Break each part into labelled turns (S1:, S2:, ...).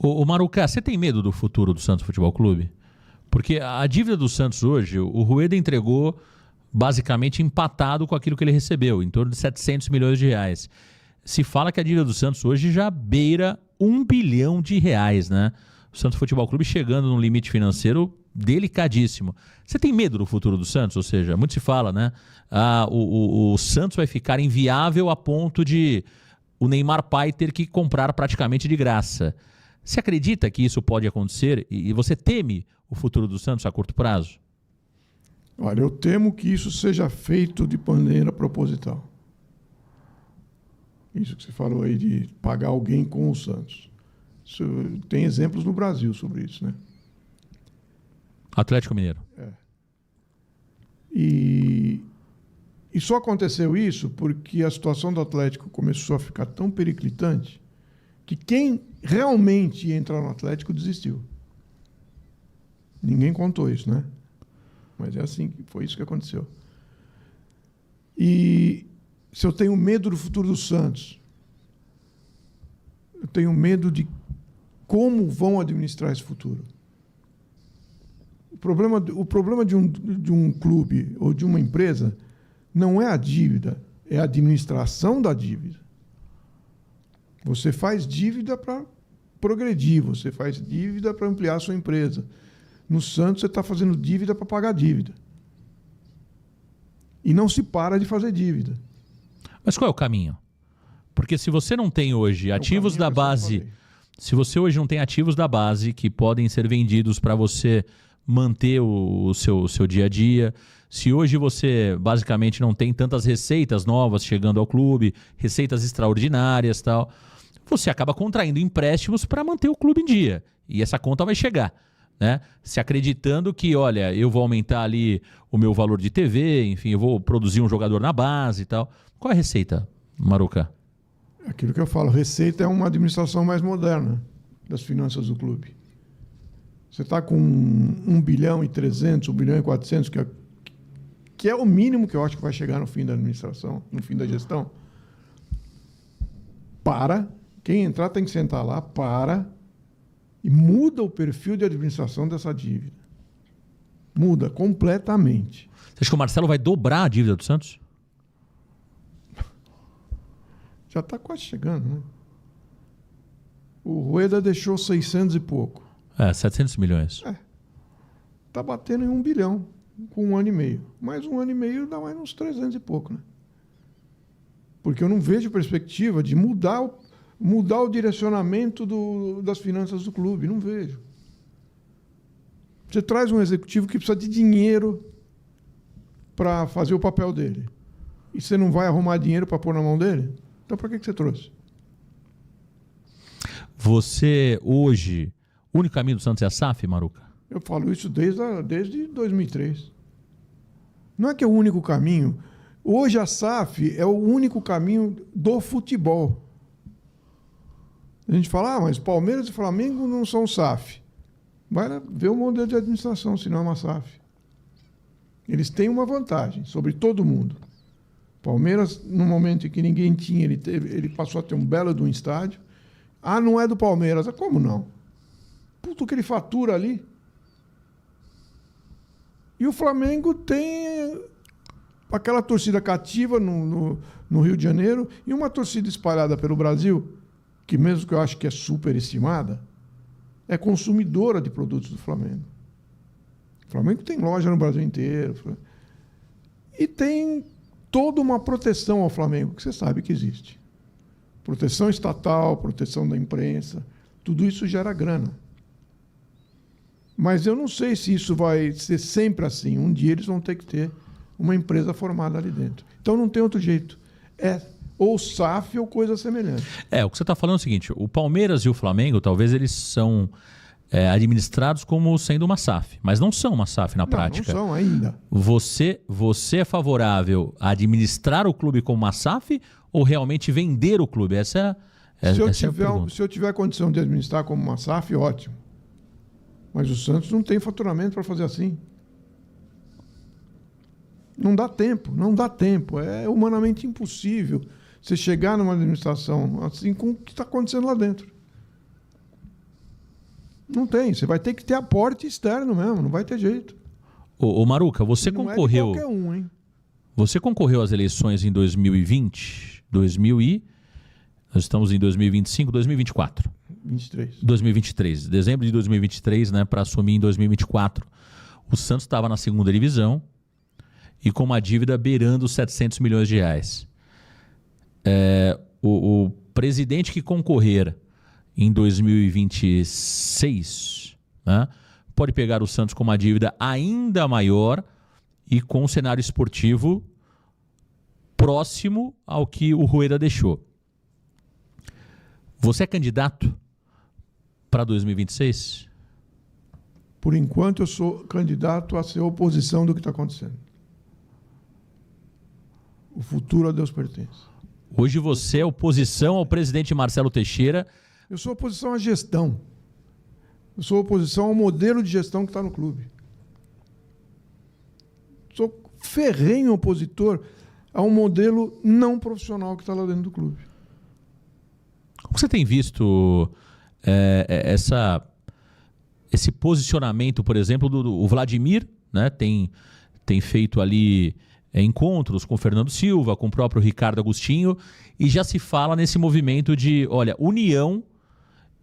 S1: Ô Maruca, você tem medo do futuro do Santos Futebol Clube? Porque a dívida do Santos hoje, o Rueda entregou basicamente empatado com aquilo que ele recebeu, em torno de 700 milhões de reais. Se fala que a dívida do Santos hoje já beira 1 bilhão de reais, né? O Santos Futebol Clube chegando num limite financeiro delicadíssimo. Você tem medo do futuro do Santos? Ou seja, muito se fala, né? O Santos vai ficar inviável a ponto de o Neymar pai ter que comprar praticamente de graça. Você acredita que isso pode acontecer e você teme o futuro do Santos a curto prazo?
S2: Olha, eu temo que isso seja feito de maneira proposital. Isso que você falou aí de pagar alguém com o Santos. Isso, tem exemplos no Brasil sobre isso, né?
S1: Atlético Mineiro.
S2: E só aconteceu isso porque a situação do Atlético começou a ficar tão periclitante que quem realmente ia entrar no Atlético desistiu. Ninguém contou isso, né? Mas é assim, foi isso que aconteceu. E se eu tenho medo do futuro do Santos, eu tenho medo de como vão administrar esse futuro. O problema de um clube ou de uma empresa não é a dívida, é a administração da dívida. Você faz dívida para progredir, você faz dívida para ampliar a sua empresa. No Santos, você está fazendo dívida para pagar dívida. E não se para de fazer dívida.
S1: Mas qual é o caminho? Porque se você não tem hoje ativos da base, se você hoje não tem ativos da base que podem ser vendidos para você manter o seu dia a dia, se hoje você basicamente não tem tantas receitas novas chegando ao clube, receitas extraordinárias e tal, você acaba contraindo empréstimos para manter o clube em dia. E essa conta vai chegar, né? Se acreditando que, olha, eu vou aumentar ali o meu valor de TV, enfim, eu vou produzir um jogador na base e tal. Qual é a receita, Maruca?
S2: Aquilo que eu falo, receita é uma administração mais moderna das finanças do clube. Você está com 1 bilhão e 300, 1 bilhão e 400, que é o mínimo que eu acho que vai chegar no fim da administração, no fim da gestão. Quem entrar tem que sentar lá, e muda o perfil de administração dessa dívida. Muda completamente.
S1: Você acha que o Marcelo vai dobrar a dívida do Santos?
S2: Já está quase chegando, né? O Rueda deixou 600 e pouco.
S1: 700 milhões.
S2: Está batendo em 1 bilhão com 1 ano e meio. Mais 1 ano e meio dá mais uns 300 e pouco, né? Porque eu não vejo perspectiva de mudar o direcionamento das finanças do clube. Não vejo. Você traz um executivo que precisa de dinheiro para fazer o papel dele. E você não vai arrumar dinheiro para pôr na mão dele? Então, para que você trouxe?
S1: Você, hoje, o único caminho do Santos é a SAF, Maruca?
S2: Eu falo isso desde 2003. Não é que é o único caminho. Hoje a SAF é o único caminho do futebol. A gente fala, mas Palmeiras e Flamengo não são SAF. Vai lá ver o modelo de administração, se não é uma SAF. Eles têm uma vantagem sobre todo mundo. Palmeiras, no momento em que ninguém tinha, ele passou a ter um belo de um estádio. Não é do Palmeiras. Como não? Puto que ele fatura ali. E o Flamengo tem aquela torcida cativa no Rio de Janeiro e uma torcida espalhada pelo Brasil, que mesmo que eu acho que é superestimada, é consumidora de produtos do Flamengo. O Flamengo tem loja no Brasil inteiro. E tem toda uma proteção ao Flamengo, que você sabe que existe. Proteção estatal, proteção da imprensa, tudo isso gera grana. Mas eu não sei se isso vai ser sempre assim. Um dia eles vão ter que ter uma empresa formada ali dentro. Então não tem outro jeito. É ou SAF ou coisa semelhante.
S1: O que você está falando é o seguinte, o Palmeiras e o Flamengo, talvez eles são administrados como sendo uma SAF, mas não são uma SAF na prática.
S2: Não são ainda.
S1: Você é favorável a administrar o clube como uma SAF ou realmente vender o clube? Essa é a pergunta.
S2: Se eu tiver condição de administrar como uma SAF, ótimo. Mas o Santos não tem faturamento para fazer assim. Não dá tempo. É humanamente impossível você chegar numa administração assim com o que está acontecendo lá dentro. Não tem. Você vai ter que ter aporte externo mesmo, não vai ter jeito.
S1: Ô Maruca, você
S2: não
S1: concorreu...
S2: é de qualquer um, hein?
S1: Você concorreu às eleições em 2020, nós estamos em 2025, 2024. 2023, dezembro de 2023, né, para assumir em 2024. O Santos estava na segunda divisão e com uma dívida beirando os 700 milhões de reais. O presidente que concorrer em 2026, né, pode pegar o Santos com uma dívida ainda maior e com um cenário esportivo próximo ao que o Rueda deixou. Você é candidato para 2026?
S2: Por enquanto, eu sou candidato a ser oposição do que está acontecendo. O futuro a Deus pertence.
S1: Hoje você é oposição ao presidente Marcelo Teixeira.
S2: Eu sou oposição à gestão. Eu sou oposição ao modelo de gestão que está no clube. Sou ferrenho opositor a um modelo não profissional que está lá dentro do clube.
S1: Como você tem visto esse posicionamento, por exemplo, do Vladimir, né? Tem feito ali encontros com o Fernando Silva, com o próprio Ricardo Agostinho, e já se fala nesse movimento de, olha, união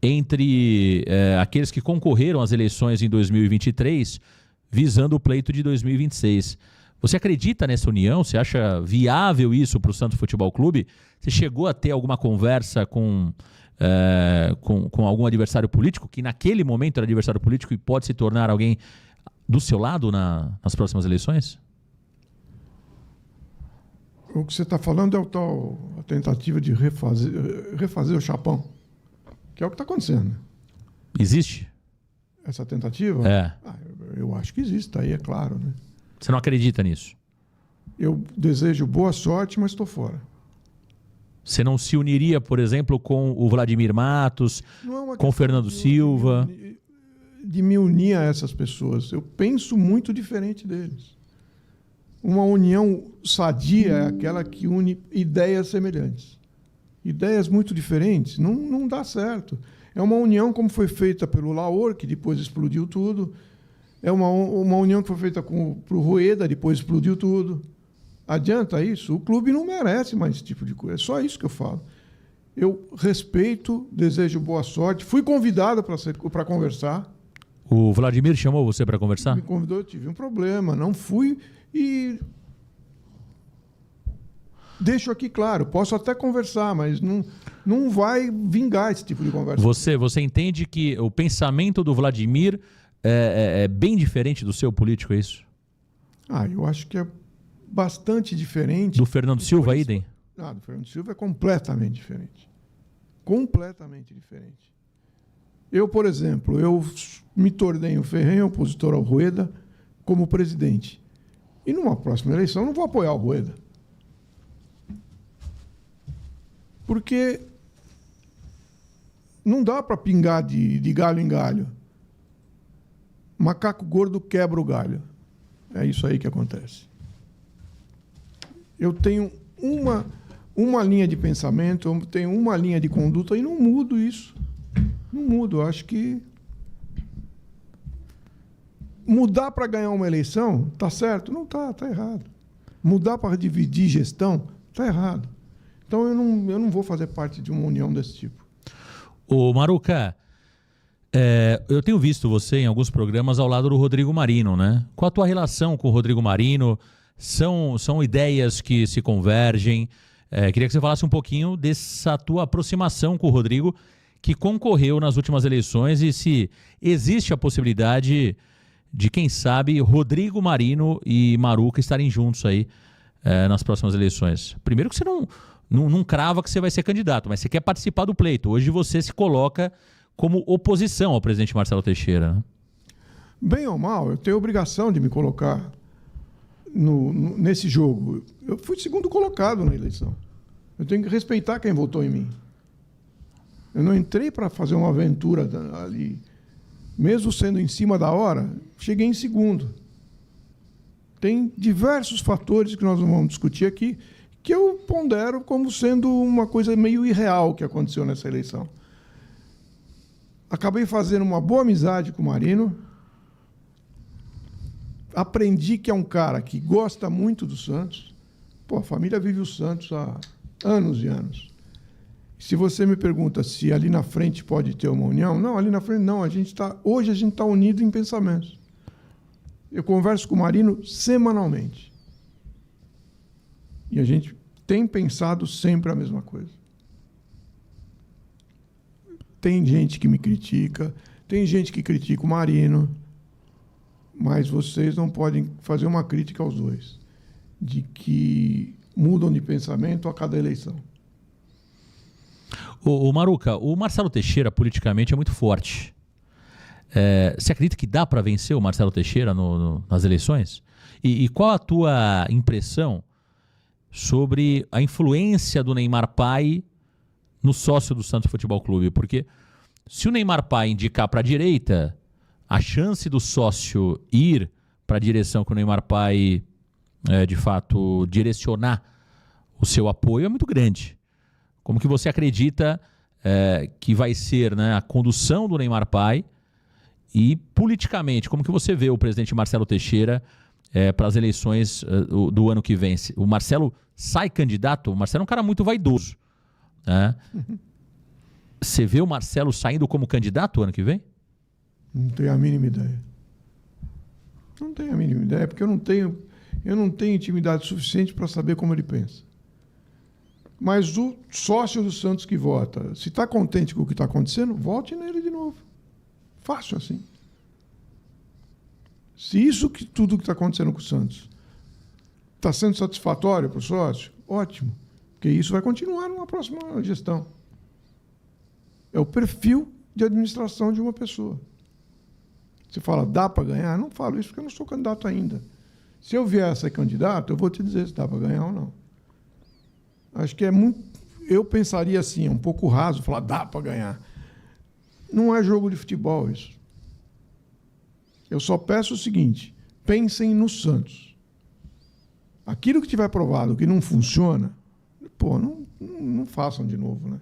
S1: entre aqueles que concorreram às eleições em 2023, visando o pleito de 2026. Você acredita nessa união? Você acha viável isso para o Santos Futebol Clube? Você chegou a ter alguma conversa com algum adversário político, que naquele momento era adversário político e pode se tornar alguém do seu lado nas próximas eleições?
S2: O que você está falando é a tentativa de refazer o Chapão, que é o que está acontecendo.
S1: Existe?
S2: Essa tentativa? Eu acho que existe, tá aí, é claro, né?
S1: Você não acredita nisso?
S2: Eu desejo boa sorte, mas estou fora.
S1: Você não se uniria, por exemplo, com o Vladimir Matos, com o Fernando Silva?
S2: De me unir a essas pessoas. Eu penso muito diferente deles. Uma união sadia é aquela que une ideias semelhantes. Ideias muito diferentes não dá certo. É uma união como foi feita pelo Laor, que depois explodiu tudo. É uma união que foi feita para o Rueda, depois explodiu tudo. Adianta isso? O clube não merece mais esse tipo de coisa. É só isso que eu falo. Eu respeito, desejo boa sorte. Fui convidado para conversar.
S1: O Vladimir chamou você para conversar?
S2: Me convidou, eu tive um problema. Não fui e... Deixo aqui claro, posso até conversar, mas não vai vingar esse tipo de conversa.
S1: Você entende que o pensamento do Vladimir é bem diferente do seu político, é isso?
S2: Eu acho que é bastante diferente.
S1: Do Fernando Silva, idem?
S2: Do Fernando Silva é completamente diferente. Completamente diferente. Eu, por exemplo, me tornei um ferrenho opositor ao Rueda como presidente. E numa próxima eleição eu não vou apoiar o Rueda. Porque não dá para pingar de galho em galho. Macaco gordo quebra o galho. É isso aí que acontece. Eu tenho uma linha de pensamento, eu tenho uma linha de conduta e não mudo isso. Não mudo. Eu acho que mudar para ganhar uma eleição, tá certo? Não tá errado. Mudar para dividir gestão, tá errado. Então eu não vou fazer parte de uma união desse tipo.
S1: Ô Maruca, eu tenho visto você em alguns programas ao lado do Rodrigo Marino, né? Qual a tua relação com o Rodrigo Marino? São ideias que se convergem. Queria que você falasse um pouquinho dessa tua aproximação com o Rodrigo, que concorreu nas últimas eleições, e se existe a possibilidade de, quem sabe, Rodrigo Marino e Maruca estarem juntos aí nas próximas eleições. Primeiro que você não crava que você vai ser candidato, mas você quer participar do pleito. Hoje você se coloca como oposição ao presidente Marcelo Teixeira, né?
S2: Bem ou mal, eu tenho a obrigação de me colocar nesse jogo. Eu fui segundo colocado na eleição. Eu tenho que respeitar quem votou em mim. Eu não entrei para fazer uma aventura ali. Mesmo sendo em cima da hora, cheguei em segundo. Tem diversos fatores que nós não vamos discutir aqui, que eu pondero como sendo uma coisa meio irreal que aconteceu nessa eleição. Acabei fazendo uma boa amizade com o Marino. Aprendi que é um cara que gosta muito do Santos. Pô, a família vive o Santos há anos e anos. Se você me pergunta se ali na frente pode ter uma união, não, ali na frente não. Hoje a gente está unido em pensamentos. Eu converso com o Marino semanalmente. E a gente tem pensado sempre a mesma coisa. Tem gente que me critica, tem gente que critica o Marino, mas vocês não podem fazer uma crítica aos dois, de que mudam de pensamento a cada eleição.
S1: O Maruca, o Marcelo Teixeira politicamente é muito forte. Você acredita que dá para vencer o Marcelo Teixeira nas eleições? E qual a tua impressão sobre a influência do Neymar pai no sócio do Santos Futebol Clube? Porque se o Neymar pai indicar para a direita, a chance do sócio ir para a direção que o Neymar pai, de fato, direcionar o seu apoio é muito grande. Como que você acredita que vai ser, né, a condução do Neymar pai e politicamente, como que você vê o presidente Marcelo Teixeira para as eleições do ano que vem? O Marcelo sai candidato? O Marcelo é um cara muito vaidoso, né? Você vê o Marcelo saindo como candidato ano que vem?
S2: Não tenho a mínima ideia. Não tenho a mínima ideia, porque eu não tenho intimidade suficiente para saber como ele pensa. Mas o sócio do Santos que vota, se está contente com o que está acontecendo, vote nele de novo. Fácil assim. Se tudo que está acontecendo com o Santos está sendo satisfatório para o sócio, ótimo. Porque isso vai continuar numa próxima gestão. É o perfil de administração de uma pessoa. Você fala, dá para ganhar? Não falo isso porque eu não sou candidato ainda. Se eu vier a ser candidato, eu vou te dizer se dá para ganhar ou não. Acho que é muito... Eu pensaria assim, é um pouco raso falar, dá para ganhar. Não é jogo de futebol isso. Eu só peço o seguinte, pensem no Santos. Aquilo que tiver provado que não funciona, pô, não façam de novo, né?